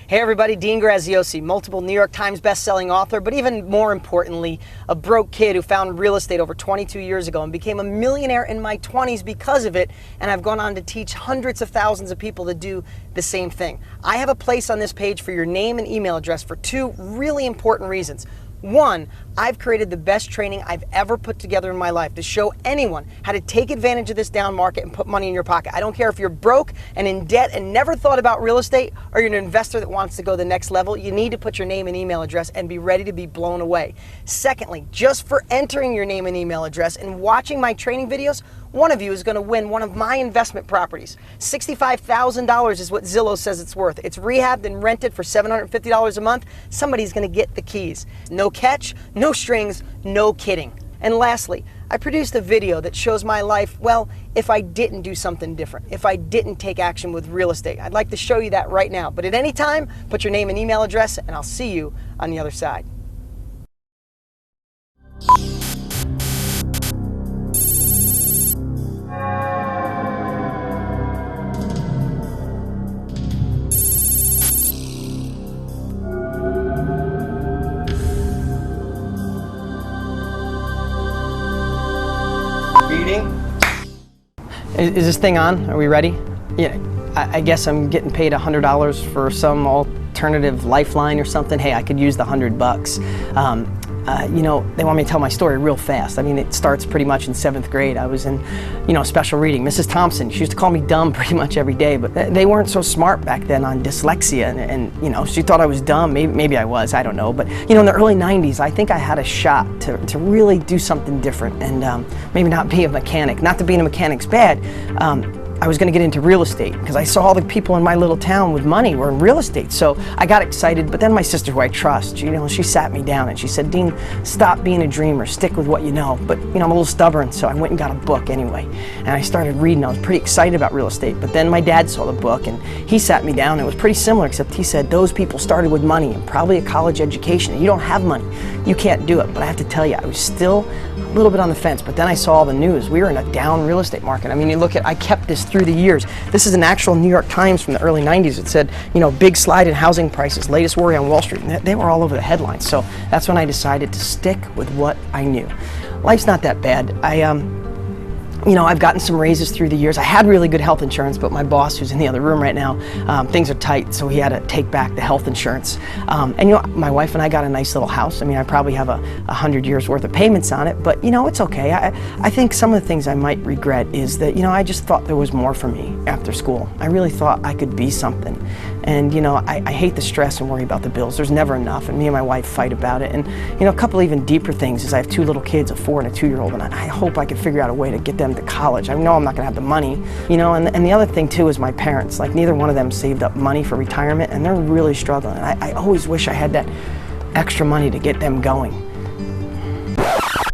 Hey everybody, Dean Graziosi, multiple New York Times best-selling author, but even more importantly, a broke kid who found real estate over 22 years ago and became a millionaire in my 20s because of it, and I've gone on to teach hundreds of thousands of people to do the same thing. I have a place on this page for your name and email address for two really important reasons. One, I've created the best training I've ever put together in my life to show anyone how to take advantage of this down market and put money in your pocket. I don't care if you're broke and in debt and never thought about real estate, or you're an investor that wants to go the next level. You need to put your name and email address and be ready to be blown away. Secondly, just for entering your name and email address and watching my training videos, one of you is going to win one of my investment properties. $65,000 is what Zillow says it's worth. It's rehabbed and rented for $750 a month. Somebody's going to get the keys. No catch, no strings, no kidding. And lastly, I produced a video that shows my life, well, if I didn't do something different, if I didn't take action with real estate. I'd like to show you that right now. But at any time, put your name and email address, and I'll see you on the other side. Is this thing on? Are we ready? Yeah, I guess I'm getting paid $100 for some alternative lifeline or something. Hey, I could use the $100. You know, they want me to tell my story real fast. I mean, it starts pretty much in 7th grade. I was in, special reading. Mrs. Thompson, she used to call me dumb pretty much every day, but they weren't so smart back then on dyslexia, and she thought I was dumb. Maybe I was, I don't know. But, in the early 90s, I think I had a shot to really do something different and maybe not be a mechanic. Not that being a mechanic's bad. I was going to get into real estate because I saw all the people in my little town with money were in real estate. So I got excited, but then my sister, who I trust, she sat me down and she said, Dean, stop being a dreamer, stick with what you know. But I'm a little stubborn, so I went and got a book anyway. And I started reading. I was pretty excited about real estate, but then my dad saw the book and he sat me down. It was pretty similar, except he said, those people started with money and probably a college education, and you don't have money. You can't do it. But I have to tell you, I was still a little bit on the fence, but then I saw all the news. We were in a down real estate market. I mean, you look at, I kept this through the years. This is an actual New York Times from the early 90s. It said, big slide in housing prices, latest worry on Wall Street. And they were all over the headlines. So that's when I decided to stick with what I knew. Life's not that bad. I've gotten some raises through the years. I had really good health insurance, but my boss, who's in the other room right now, things are tight, so he had to take back the health insurance. My wife and I got a nice little house. I mean, I probably have 100 years worth of payments on it, but it's okay. I think some of the things I might regret is that, I just thought there was more for me after school. I really thought I could be something. And, I hate the stress and worry about the bills. There's never enough, and me and my wife fight about it. And, a couple even deeper things is I have 2 little kids, a 4 and a 2-year-old, and I hope I could figure out a way to get them to college. I know I'm not gonna have the money, and the other thing too is my parents. Like, neither one of them saved up money for retirement, and they're really struggling. And I always wish I had that extra money to get them going.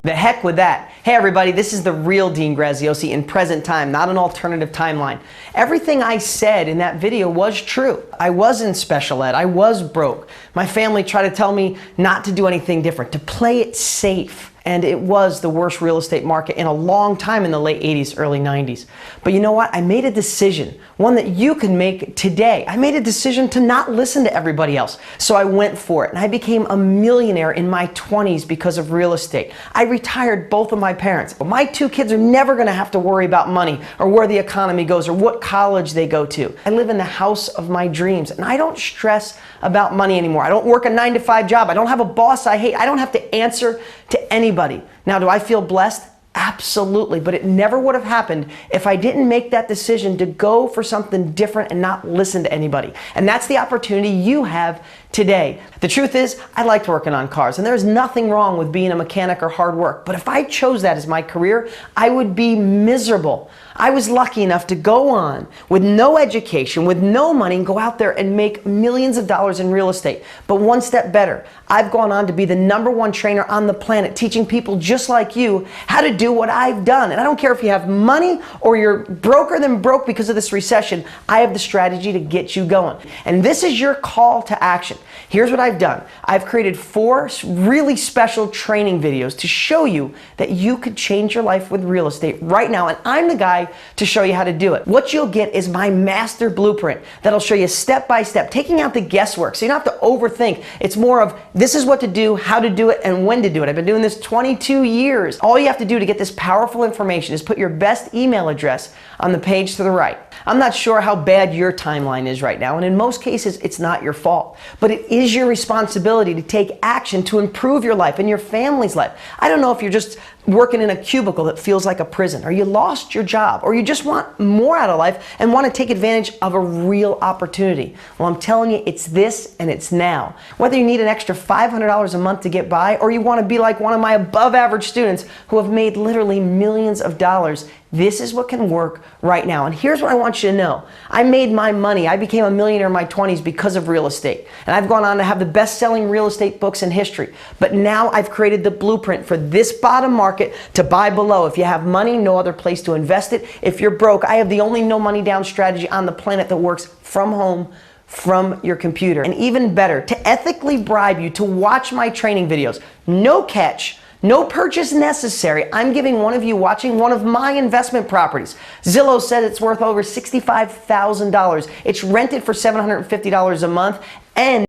The heck with that. Hey everybody, this is the real Dean Graziosi in present time, not an alternative timeline. Everything I said in that video was true. I was in special ed, I was broke. My family tried to tell me not to do anything different, to play it safe. And it was the worst real estate market in a long time in the late 80s, early 90s. But you know what? I made a decision, one that you can make today. I made a decision to not listen to everybody else. So I went for it, and I became a millionaire in my 20s because of real estate. I retired both of my parents. My 2 kids are never gonna have to worry about money or where the economy goes or what college they go to. I live in the house of my dreams, and I don't stress about money anymore. I don't work a 9-to-5 job. I don't have a boss I hate. I don't have to answer to anybody. Now, do I feel blessed? Absolutely, but it never would have happened if I didn't make that decision to go for something different and not listen to anybody. And that's the opportunity you have today. The truth is, I liked working on cars, and there's nothing wrong with being a mechanic or hard work, but if I chose that as my career, I would be miserable. I was lucky enough to go on with no education, with no money, and go out there and make millions of dollars in real estate. But one step better, I've gone on to be the #1 trainer on the planet, teaching people just like you how to do what I've done. And I don't care if you have money or you're broker than broke because of this recession, I have the strategy to get you going. And this is your call to action. Here's what I've done. I've created 4 really special training videos to show you that you could change your life with real estate right now. And I'm the guy guy to show you how to do it. What you'll get is my master blueprint that'll show you step by step, taking out the guesswork so you don't have to overthink. It's more of this is what to do, how to do it, and when to do it. I've been doing this 22 years. All you have to do to get this powerful information is put your best email address on the page to the right. I'm not sure how bad your timeline is right now, and in most cases, it's not your fault. But it is your responsibility to take action to improve your life and your family's life. I don't know if you're just working in a cubicle that feels like a prison, or you lost your job, or you just want more out of life and want to take advantage of a real opportunity. Well, I'm telling you, it's this and it's now. Whether you need an extra $500 a month to get by, or you want to be like one of my above average students who have made literally millions of dollars, this is what can work right now. And here's what I want you to know. I made my money. I became a millionaire in my 20s because of real estate. And I've gone on to have the best-selling real estate books in history. But now I've created the blueprint for this bottom market to buy below. If you have money, no other place to invest it. If you're broke, I have the only no money down strategy on the planet that works from home, from your computer. And even better, to ethically bribe you to watch my training videos. No catch. No purchase necessary. I'm giving one of you watching one of my investment properties. Zillow said it's worth over $65,000. It's rented for $750 a month, and